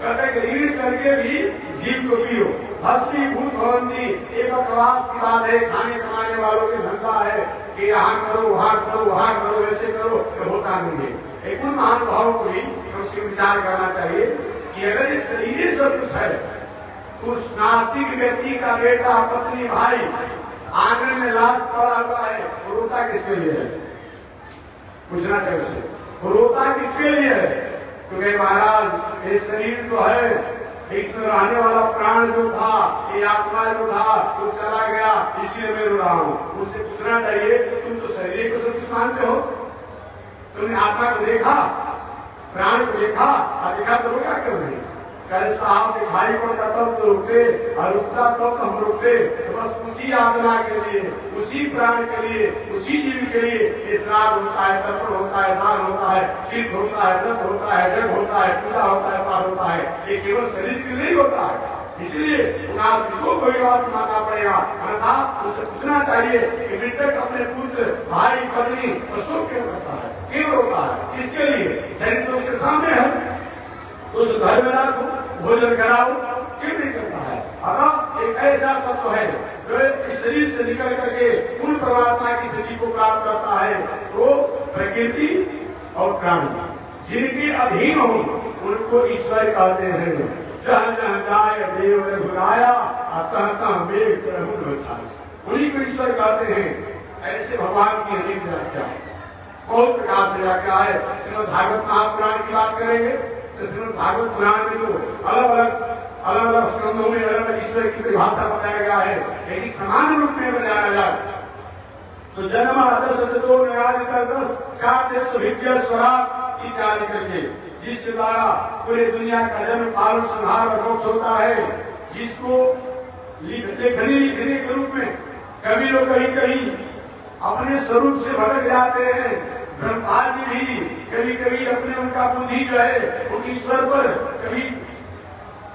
A: कहते ऋण करके भी जीव को पियो। भस्मीभूत भवंती, एक प्रवास की बात है, खाने कमाने वालों के धंधा है कि यहाँ करो, वहाँ करो, वहाँ करो, ऐसे करो, तो होता नहीं है। एक उन महानुभावों को भी उससे विचार करना चाहिए कि अगर ये शरीर सब कुछ है तो उस नास्तिक व्यक्ति का बेटा, पत्नी, भाई आंगन में लाश पड़ा हुआ है, वो रोता किसके लिए है? पूछना चाहिए उससे, वो रोता किसके लिए है? क्योंकि महाराज ये शरीर तो है, इसमें रहने वाला प्राण जो था, ये आत्मा जो था, वो चला गया, इसीलिए मैं रो रहा हूँ। उससे पूछना चाहिए, तुम तो शरीर को सब कुछ मानते हो, तुमने आत्मा को देखा, प्राण को देखा, और देखा तो रोका क्यों नहीं? कल साहब के भाई को तब तो रुकते और रुकता तो हम रुकते, तो बस उसी आत्मा के लिए, उसी प्राण के लिए, उसी जीव के लिए श्राद्ध होता है, तर्पण होता है, दान होता है, तीर्थ होता है, व्रत होता है, जग होता है, पूजा होता है, पाठ होता है। ये केवल शरीर के लिए नहीं होता है। इसलिए नास्तिकों को ये बात मानना पड़ेगा, अन्यथा उसे पूछना चाहिए कि मृतक अपने पुत्र, भाई, पत्नी और शोक क्यों करता है, क्यों रोता है? इसके लिए शरीर तो उसके सामने है, उस घर में रखो, भोजन कराओ, क्यों नहीं करता है? अतः एक ऐसा तत्व है जो इस शरीर से निकल करके पूर्ण परमात्मा की स्थिति को प्राप्त करता है, तो प्रकृति और प्राणी जिनके अधीन हो उनको ईश्वर कहते हैं। जहाँ जहाँ जाए देव ने बुलाया, तह मेघ उन्हीं को ईश्वर कहते हैं। ऐसे भगवान की अनेक व्याख्या, बहुत प्रकार से व्याख्या है। श्रीमद् भागवत महापुराण की बात करेंगे, श्रीमद् भागवत पुराण में जो अलग अलग स्कंदों में अलग अलग ईश्वर की परिभाषा बताया गया है, लेकिन समान रूप में बताया जाए तो जन्म इत्यादि करके, जिसके द्वारा पूरे दुनिया का जन्म, पालन, संहार और मोक्ष होता है, जिसको लिखने के रूप में कभी लोग कहीं कहीं अपने स्वरूप से भटक जाते हैं। ब्रह्मा जी भी कभी कभी अपने उनका बुद्धि जो है वो ईश्वर पर कभी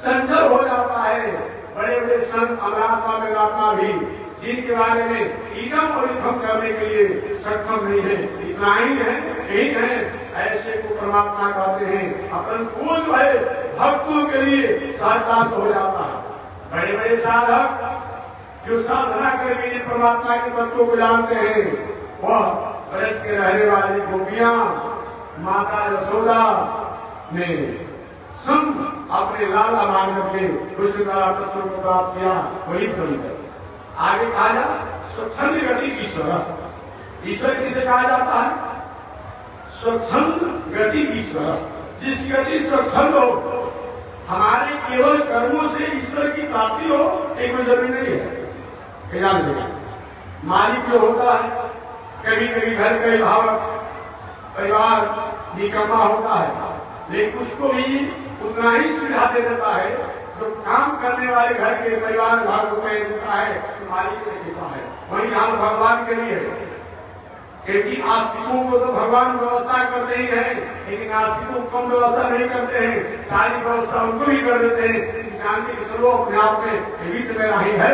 A: चंचल हो जाता है। बड़े बड़े संत अमरात्मा वेदात्मा भी जिनके बारे में इदम और इथम करने के लिए सक्षम नहीं है, इतना ही है, यही है, ऐसे को परमात्मा कहते हैं। अपन को जो है भक्तों के लिए साहस हो जाता है। बड़े बड़े साधक जो साधना करके परमात्मा के तत्वों को जानते हैं, वह ब्रज के रहने वाली गोपियां माता यशोदा ने संत अपने लाला मान करके उस तत्व को प्राप्त किया, वही फल। आगे कहा जा स्वच्छंद गति ईश्वर। ईश्वर किसे कहा जाता है? स्वच्छंद गति ईश्वर। जिसकी गति स्वच्छंद हो, हमारे केवल कर्मों से ईश्वर की प्राप्ति हो, एक कोई जरूरी नहीं है। जान देगा मालिक जो होता है, कभी कभी घर का भावक परिवार निकम्मा होता है, लेकिन उसको भी उतना ही सुविधा दे देता है जो काम करने वाले घर के परिवार भाग होता है, तो मालिक ने देता है। वही हाल भगवान के लिए है। क्योंकि आस्तिकों को तो भगवान व्यवस्था करते ही है, लेकिन आस्तिकों को कम व्यवस्था नहीं करते हैं, सारी व्यवस्था उनको भी कर देते हैं। जानते कि चलो अपने आप में वित्त में नहीं है,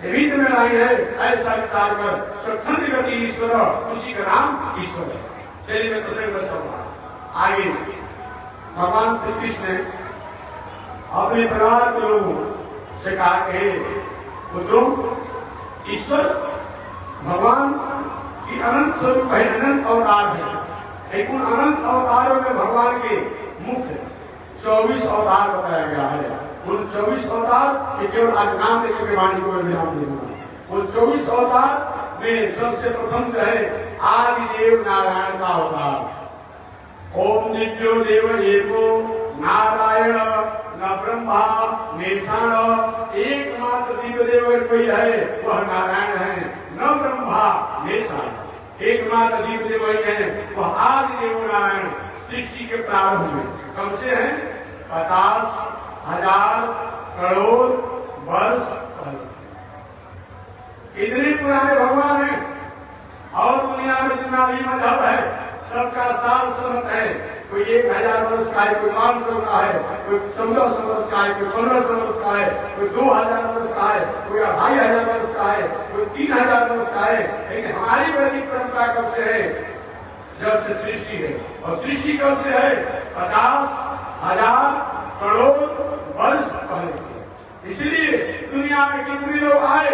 A: वित्त में नहीं है, ऐसा विचार कर स्वच्छंद गति ईश्वर, उसी का नाम ईश्वर है। चलिए मैं प्रसंग में समझा। आगे भगवान श्री कृष्ण अपने परिवार के लोगों से कहा कि पुत्रों, ईश्वर भगवान की अनंत स्वरूप है, अनंत अवतार है। लेकिन उन अनंत अवतारों में भगवान के मुख्य 24 अवतार बताया गया है। उन 24 अवतार के केवल आज नाम लेकर के वाणी को मैं नाम दे दूंगा। उन 24 अवतार में सबसे प्रथम जो है आदिदेव नारायण का अवतार। ओम दिव्यो देव एको नारायण न ब्रह्मा नेषाण, एकमात्र दिव्य देव कोई है वह नारायण है, न ब्रह्मा नेषाण। एकमात्र दिव्य देव वही है, वह आदि देव नारायण। सृष्टि के प्रारंभ में कब से है? 50,000 करोड़ वर्ष पहले। इतने पुराने भगवान है। और दुनिया में जितना भी मजहब है सबका सार समझ है। कोई 1000 वर्ष का है, कोई 500 का है, कोई 1400 वर्ष का है, कोई 1500 वर्ष का है, कोई 2000 वर्ष का है, कोई 2500 वर्ष का है, कोई 3000 वर्ष का है। लेकिन हमारी वैदिक परंपरा कब से है? जब से सृष्टि है। और सृष्टि कब से है? 50,000 करोड़ वर्ष पहले। इसलिए दुनिया में कितने लोग आए,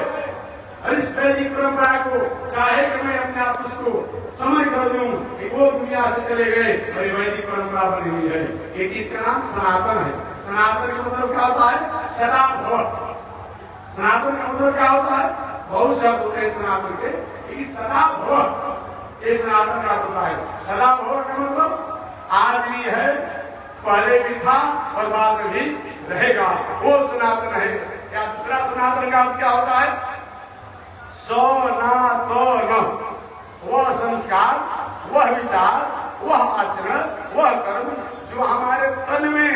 A: इस वैदिक परंपरा को चाहे कि मैं अपने आप उसको समझ कर दूं कि वो दुनिया से चले गए और वैदिक परंपरा बनी हुई है। एक इसका नाम सनातन है। सनातन का मतलब क्या होता है? सदा भव। सनातन का मतलब क्या होता है? बहुत शब्द होते हैं सनातन के, लेकिन सदा भव ये सनातन का होता है। सदा भव का मतलब आज भी है, पहले भी था और बाद में भी रहेगा, वो सनातन है। क्या दूसरा सनातन का क्या होता है? सनातन, वह संस्कार, वह विचार, वह आचरण, वह कर्म जो हमारे तन में,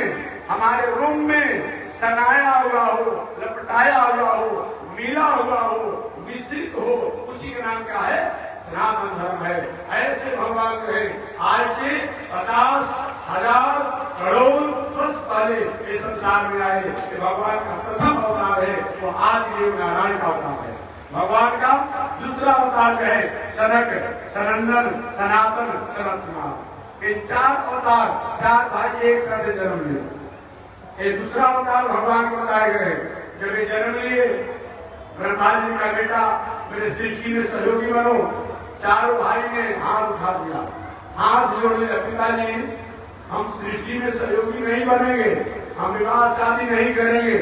A: हमारे रूम में सनाया हुआ हो, लपटाया हुआ हो, मिला हुआ हो, मिश्रित हो, उसी का नाम क्या है? सनातन धर्म है। ऐसे भगवान जो है आज से 50,000 करोड़ वर्ष पहले ये संसार में आए। भगवान का प्रथम अवतार है वो आदिदेव नारायण का अवतार है। भगवान का दूसरा अवतार क्या है? सनक, सनंदन, सनातन, सनतकुमार। ये 4 अवतार, 4 भाई एक साथ जन्म लिए। ये दूसरा अवतार भगवान को बताए गए। जब ये जन्म लिए, ब्रह्मा जी का बेटा मेरे सृष्टि में सहयोगी बनो, चारों भाई ने हाथ उठा दिया, हाथ जोड़ लिया, पिताजी हम सृष्टि में सहयोगी नहीं बनेंगे, हम विवाह शादी नहीं करेंगे,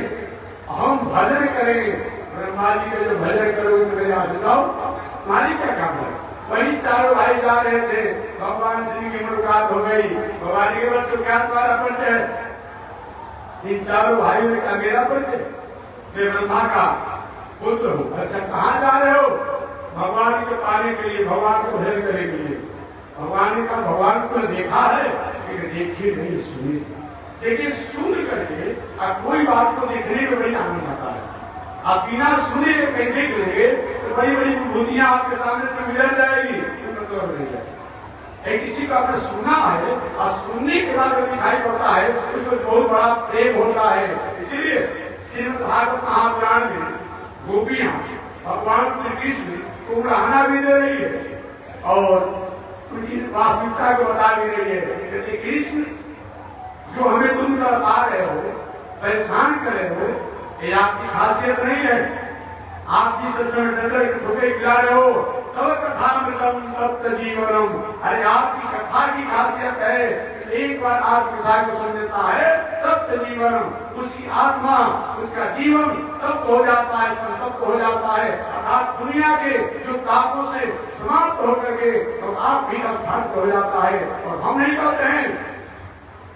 A: हम भजन करेंगे। ब्रह्मा जी का जो भजन करोगे मेरे यहाँ से जाओ, तुम्हारी क्या काम है? वही चारों भाई जा रहे थे, भगवान श्री की मुलाकात हो गई। भगवान के बच्चों क्या तुम्हारा परिचय है? इन चारों भाइयों ने कहा मेरा परिचय, मैं ब्रह्मा का पुत्र हूँ। अच्छा कहाँ जा रहे हो? भगवान को पाने के लिए, भगवान को भजन करने के लिए। भगवान का भगवान को देखा है लेकिन देखिए नहीं, सुनिए। देखिए सुन करके कोई बात को देखने में बड़ी आनंद आता है। आप बिना सुने कहीं देख लेंगे तो बड़ी बड़ी विभूतियां आपके सामने से गुजर जाएगी, तो नहीं जाएगी। किसी का अगर सुना है और सुनने के बाद अगर दिखाई पड़ता है उसमें बहुत बड़ा प्रेम होता है। इसलिए श्रीमद् भागवत महापुराण में गोपियां भगवान श्री कृष्ण को रहना भी दे रही है और उनकी वास्तविकता को बता भी रही है। कहते कृष्ण जो हमें तुम बता रहे हो, परेशान कर रहे हो, ये आपकी खासियत नहीं है। आप जिस समय डर ठोके खिला रहे हो तब कथामृतम तप्त जीवनम, अरे आपकी कथा की खासियत है एक बार आप कथा को सुन लेता है तप्त जीवनम, उसकी आत्मा उसका जीवन तप्त हो जाता है, संतप्त हो जाता है। अर्थात दुनिया के जो पापों से समाप्त होकर के तो आप भी शांत हो जाता है। और हम नहीं कहते हैं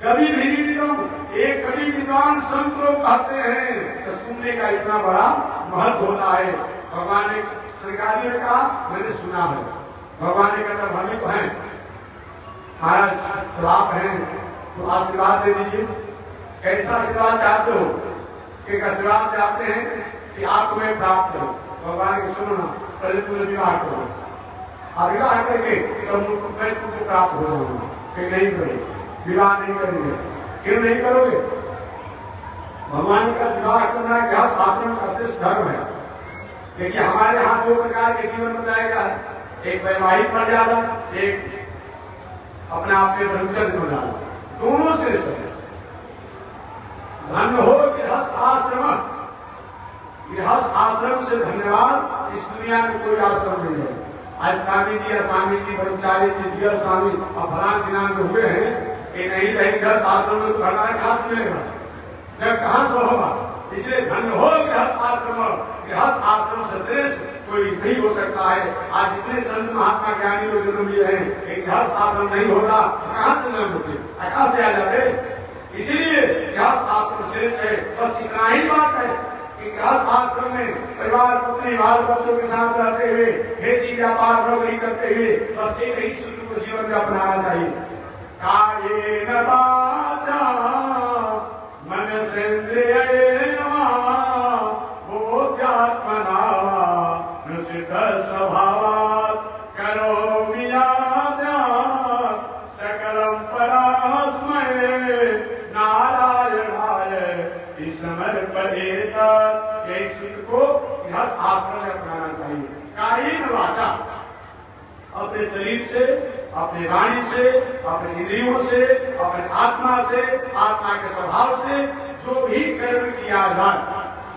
A: कभी नहीं विद्वान, एक कभी विद्वान संत लोग कहते हैं तो सुनने का इतना बड़ा महत्व होता है। भगवान ने सरकारी ने कहा मैंने सुना है, भगवान ने कहा हम तो हैं महाराज आप हैं तो आशीर्वाद दे दीजिए। कैसा आशीर्वाद चाहते हो? एक आशीर्वाद चाहते हैं कि आप तुम्हें प्राप्त करो। भगवान के सुनो ना, पहले तुमने विवाह करो, आप विवाह करके तब मैं तुमको प्राप्त हो जाऊंगा। फिर नहीं करेंगे, विवाह नहीं करेंगे। क्यों नहीं करोगे? भगवान का विवाह करना क्या शासन का श्रेष्ठ धर्म है। क्योंकि हमारे यहाँ दो प्रकार के जीवन बताया गया है, एक वैवाहिक मर्यादा, एक अपने आप में ब्रह्मचर्य मर्यादा, दोनों श्रेष्ठ है। धन्य हो गृहस्थ आश्रम, गृहस्थ आश्रम से धन्यवाद इस दुनिया में कोई आश्रम नहीं है। आज स्वामी जी ब्रह्मचारी जी जिया स्वामी और फलान सिनान जो हुए हैं ये नहीं रहेंगे गृहस्थ आश्रम में, तो भंडारा कहां से मिलेगा, जब कहां से होगा। इसलिए धन्य हो गृहस्थ आश्रम, गृहस्थ आश्रम से श्रेष्ठ कोई नहीं हो सकता है। आज जितने संत महात्मा ज्ञानी लोग जन्म लिए हैं, एक गृहस्थ आश्रम नहीं होता कहां से जन्म होते, कहां से आ जाते। इसलिए गृहस्थ आश्रम श्रेष्ठ है। बस इतना ही बात है कि गृहस्थ आश्रम में परिवार पत्नी बाल बच्चों के साथ रहते हुए खेती व्यापार नौकरी करते हुए बस एक ही सूत्र को जीवन में अपनाना चाहिए। कायेन वाचा मनसेन्द्रियेण बोध्यात्मना निषिद्ध स्वभावात् करोमि याज्ञात् सकलं परस्मै नारायणाय समर्पयेत। यही सूत्र को गृहस्थ आश्रम में अपनाना चाहिए। कायेन वाचा, अपने शरीर से, अपनी वाणी से, अपने इंद्रियों से, अपने आत्मा से, आत्मा के स्वभाव से जो भी कर्म किया जाए,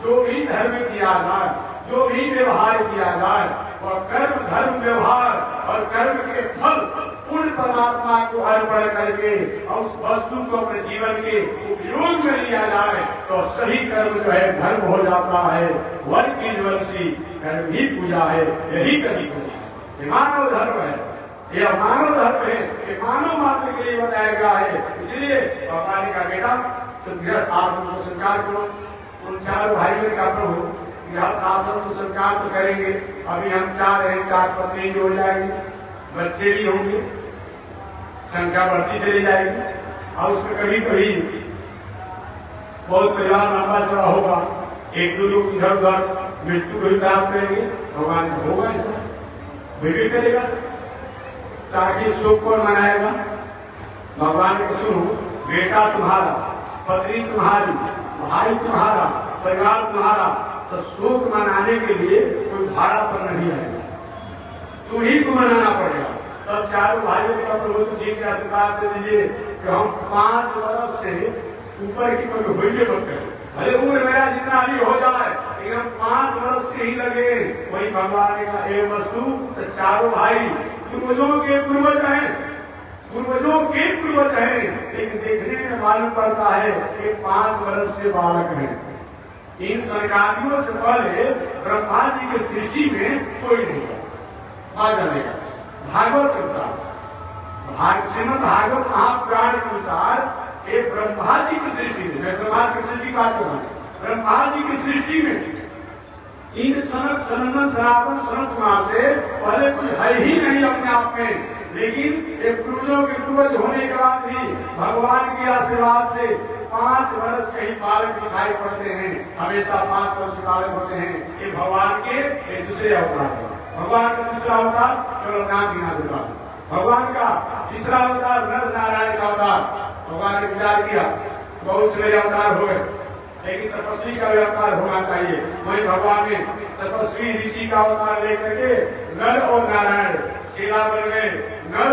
A: जो भी धर्म किया जाए, जो भी व्यवहार किया जाए, और कर्म धर्म व्यवहार और कर्म के फल पूर्ण परमात्मा को अर्पण करके और उस वस्तु को अपने जीवन के उपयोग में लिया जाए तो सही कर्म जो है धर्म हो जाता है। वर की ज्वलसी कर्म ही पूजा है, यही कभी पूजा है। ये मानव धर्म है, ये मानव धर्म है, ये मानव मात्र के लिए बताया गया है। इसलिए भगवान का बेटा तुम गृहस्थ आश्रम को स्वीकार करो। उन चारों भाइयों का प्रभु गृहस्थ आश्रम को स्वीकार तो करेंगे। अभी हम चार हैं, चार पत्नी जो हो जाएगी, बच्चे भी होंगे, संख्या बढ़ती चली जाएगी और उसमें कभी कभी बहुत परिवार लंबा चौड़ा होगा, एक दो लोग इधर उधर मृत्यु को भी प्राप्त करेंगे। भगवान को होगा ऐसा, भी करेगा ताकि सुख को मनाएगा। भगवान को सुनो, बेटा तुम्हारा, पत्नी तुम्हारी, भाई तुम्हारा, परिवार तुम्हारा, तो सुख मनाने के लिए कोई भाड़ा पर नहीं आएगा, तुम्ही को मनाना पड़ेगा। तब चारों भाइयों का प्रभु जी के आशीर्वाद दे दीजिए कि हम 5 वर्ष से ऊपर की कोई होइए मत करें, भले उम्र मेरा जितना भी हो जाए लेकिन हम 5 वर्ष के ही लगे। वही भगवान का एक वस्तु, तो चारों भाई पूर्वजों के पूर्वज हैं, पूर्वजों के पूर्वज हैं, लेकिन देखने में मालूम पड़ता है कि 5 वर्ष के बालक हैं। इन सरकारियों से पहले ब्रह्मा जी की सृष्टि में कोई नहीं आ जाएगा। भागवत के अनुसार, श्रीमद् भागवत महापुराण के अनुसार एक ब्रह्मा जी की सृष्टि में, मैं ब्रह्मा की सृष्टि बात कर रहा हूं, ब्रह्मा जी की सृष्टि में इन सनत सनातन सनातन सनत कुमार से पहले कोई है ही नहीं अपने आप में। लेकिन एक पूर्वजों के पूर्वज होने के बाद भी भगवान के आशीर्वाद से 5 वर्ष के ही बालक दिखाई पड़ते हैं, हमेशा 5 वर्ष बालक होते हैं। ये भगवान के ये दूसरे अवतार है। भगवान का दूसरा अवतार केवल नाम गिना देता। भगवान का तीसरा अवतार नर नारायण का अवतार। भगवान ने विचार किया बहुत से अवतार हो गए, लेकिन तपस्वी का भी अवतार होना चाहिए। वही भगवान ने तपस्वी ऋषि का अवतार लेकर के नर और नारायण चेला बन गए, नर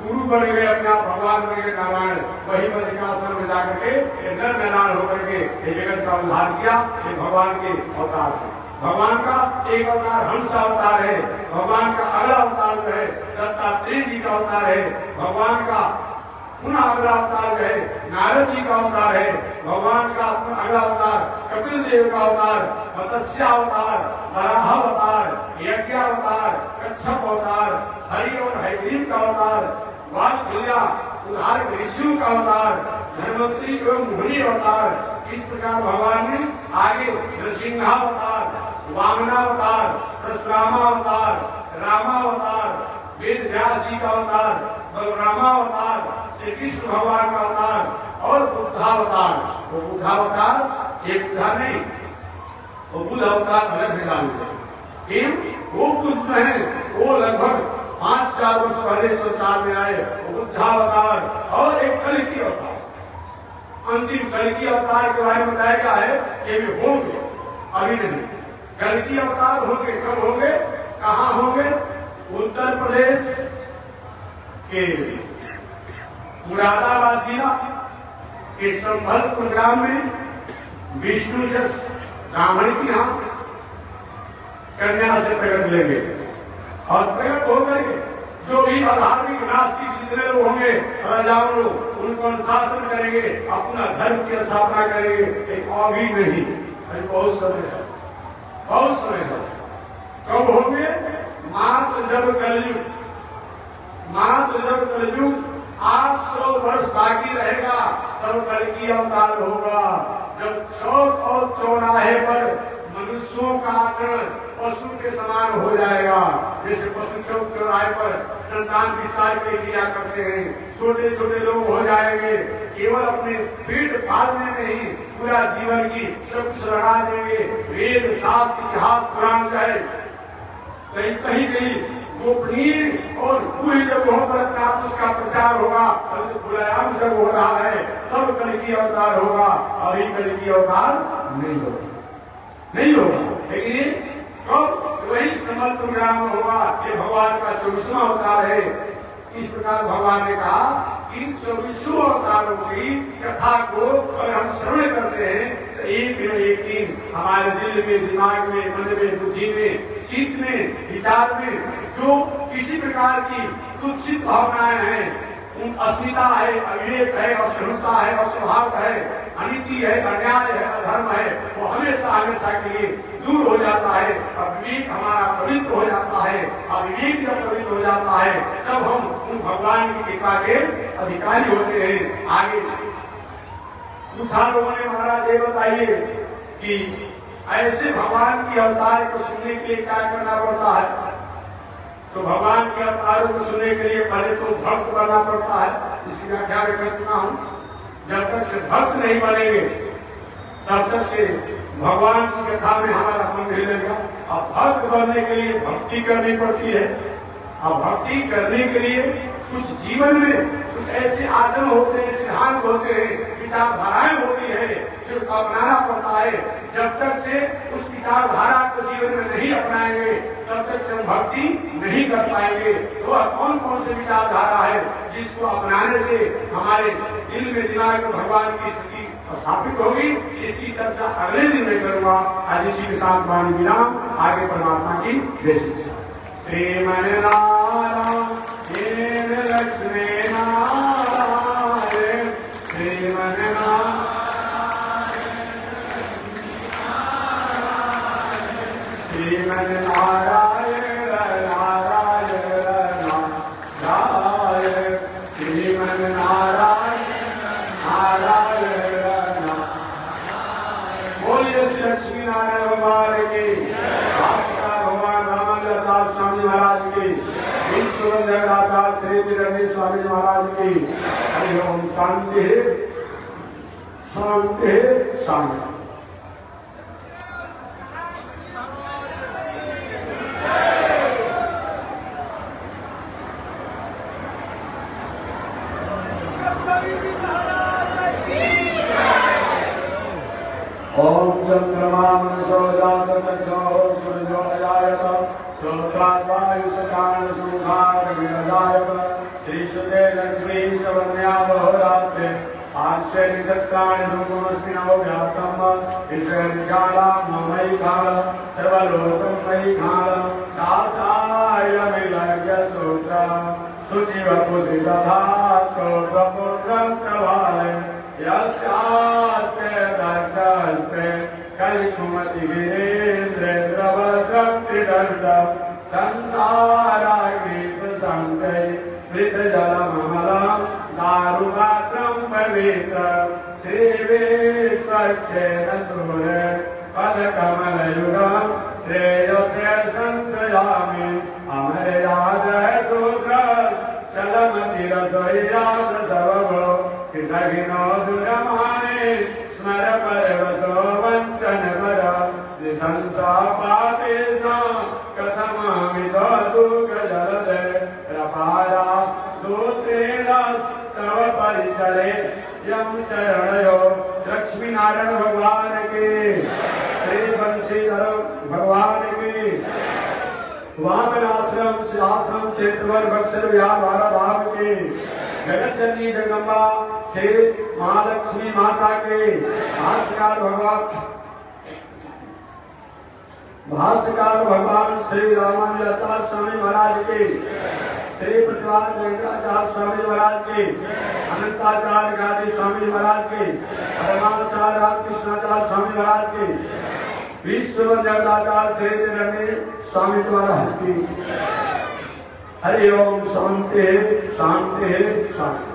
A: गुरु बन गए, अपना भगवान बन गए नारायण। वही बद्रिकाश्रम में जाकर के नर नारायण होकर के ये जगत का उद्धार किया। ये भगवान के अवतार है। भगवान का एक अवतार हंस अवतार है। भगवान का अगला अवतार जो है दत्तात्रेय जी का अवतार है। भगवान का पुनः अगला अवतार जो है नारद जी का अवतार है। भगवान का अगला अवतार कपिल देव का अवतार, मत्स्य अवतार, वराह अवतार, यज्ञ अवतार, कच्छप अवतार, हरि और हयग्रीव का अवतार, वाल्मीकि उद्धारक ऋषियों का अवतार, धर्मवंतरी एवं मुनि अवतार। इस प्रकार भगवान ने आगे नरसिंहावतार, वामनावतार, परशुरामावतार, रामावतार, वेद व्यास जी का अवतार, बलरामावतार, श्री कृष्ण भगवान का अवतार और बुद्धावतार। वो बुद्धावतार एक बुद्धा नहीं, वो बुद्ध अवतार अलग है। वो बुद्ध है, वो लगभग 5-4 वर्ष पहले संसार में आए। वो बुद्धावतार और एक कल्कि अवतार, अंतिम कल्कि अवतार के बारे में बताया गया है कि वे होंगे, अभी नहीं। कल्कि अवतार होंगे, कब होंगे, कहाँ होंगे? उत्तर प्रदेश के मुरादाबाद जिला के संभलपुर ग्राम में विष्णु जस ब्राह्मण की यहाँ कन्या से प्रकट लेंगे और प्रकट होकर जो भी अधार्मिक नास्तिक जितने लोग होंगे, राजाओं लोग, उनको अनुशासन करेंगे, अपना धर्म की स्थापना करेंगे। एक अभी नहीं, बहुत समय से, बहुत समय से। कब होंगे? मात्र जब कलयुग 800 वर्ष बाकी रहेगा तब कल्कि अवतार होगा। जब चौक और चौराहे पर मनुष्यों का आचरण पशु के समान हो जाएगा। जैसे पशु चौक चौराहे पर संतान विस्तार के क्रिया करते हैं, छोटे छोटे लोग हो जाएंगे, केवल अपने पेट पालने में ही पूरा जीवन की सब कुछ लगा देंगे। वेद शास्त्र इतिहास पुराण जाए कहीं कहीं कहीं गोपनीय और पूरी जगहों पर उसका प्रचार होगा। बुलायाम जब हो रहा है तब कल्कि अवतार होगा, अभी कल्कि अवतार नहीं होगा, नहीं होगा। लेकिन कब? वही समल्पुर ग्राम में होगा। ये भगवान का 24वां अवतार है। इस प्रकार भगवान ने कहा इन 24 अवतारों की कथा को अगर हम श्रवण करते हैं तो एक दिन हमारे दिल में, दिमाग में, मन में, बुद्धि में, चित्त में, विचार में जो किसी प्रकार की कुत्सित भावनाएं हैं, अस्मिता है, अविवेक है, असहिष्णुता है, अस्वभाव है, अनीति है, अन्याय है, अधर्म है, वो हमेशा के लिए दूर हो जाता है। अविवेक हमारा पवित्र हो जाता है। अविवेक जब पवित्र हो जाता है तब हम उन भगवान की कृपा के अधिकारी होते हैं। आगे पूछा लोगों ने, महाराज ये बताइए कि ऐसे भगवान की अवतार को सुनने के लिए क्या करना पड़ता है? तो भगवान के अवतारों को सुनने के लिए पहले तो भक्त बनना पड़ता है। इसकी व्याख्या में कर चुका हूं। जब तक से भक्त नहीं बनेंगे तब तक से भगवान की कथा में हमारा मन नहीं लगेगा। अब भक्त बनने के लिए भक्ति करनी पड़ती है। अब भक्ति करने के लिए कुछ जीवन में कुछ ऐसे आचरण होते हैं, सिद्धांत होते हैं, विचारधाराएं होती है जो अपनाना पड़ता है। जब तक से उस विचारधारा को जीवन में नहीं अपनाएंगे तब तक से हम भक्ति नहीं कर पाएंगे। तो कौन कौन से विचारधारा है जिसको अपनाने से हमारे दिल में, दिमाग में भगवान की स्थिति स्थापित होगी? इसकी चर्चा अगले दिन में करूंगा। आज इसी के साथ वाणी विराम, आगे परमात्मा की जय श्री श्रीमन नारायण लक्ष्मी नारायण श्रीमन श्रीमन नारायण नारायण नारायण श्रीमन नारायण नारायण। बोलिए श्री लक्ष्मी नारायण भगवान की, भास्कर भगवान रामानुजाचार्य स्वामी महाराज की, विश्व जगन्नाथ श्री रमेश स्वामी महाराज की। हरि ओम शांति। शांति शांति। ओम चंद्रमा मनसो जात चक्षो सूर्यो अजायत श्रोत्रात् वायुसकान सुखार विरजायत श्रीसुते लक्ष्मी सवर्ण्या बहुरात्रे आश्रय निचत्राणि रूपमस्मि नवो व्याप्तम् ईश्वरनिकाला ममयि काल सर्वलोकं मयि काल दासाय विलग्य सूत्र शुचिवपुषितधातो प्रपूर्णं चवाले यस्यास्ते दक्षस्ते कलिकुमति वीरेन्द्रे द्रवद्रं त्रिदण्डं संसाराग्निप्रसङ्गे मृतजलममलं दारुपात्रं पवित्रं श्रीविश्वक्षेण सूरे पदकमलयुगं श्रेयसे संश्रयामि अमरे राजय सूत्र चलमतिरसोयाद्रसवभो कृतघ्नो दुरमाने स्मर परवसो वञ्चनपर निशंसापातेषां कथमामितो दुःखजलदे प्रपारा दूत्रेण तव परिचरे यं चरणयो। लक्ष्मी नारायण भगवान की, श्री बंशीधर भगवान की। वामन आश्रम आश्रम क्षेत्रवर बक्सर विहार भारत धाम के जगत जननी जगदम्बा श्री महालक्ष्मी माता के भाष्यकार भगवान श्री रामानुजाचार्य स्वामी महाराज के, श्री प्रतिभात वेंकटाचार्य स्वामी महाराज के, अनंताचार्य गादी स्वामी महाराज के, धर्माचार्य रामकृष्णाचार्य स्वामी महाराज के, विश्ववंदनाचार्य श्री रणवीर स्वामी महाराज की। हरि ओम। शांति शांति शांति।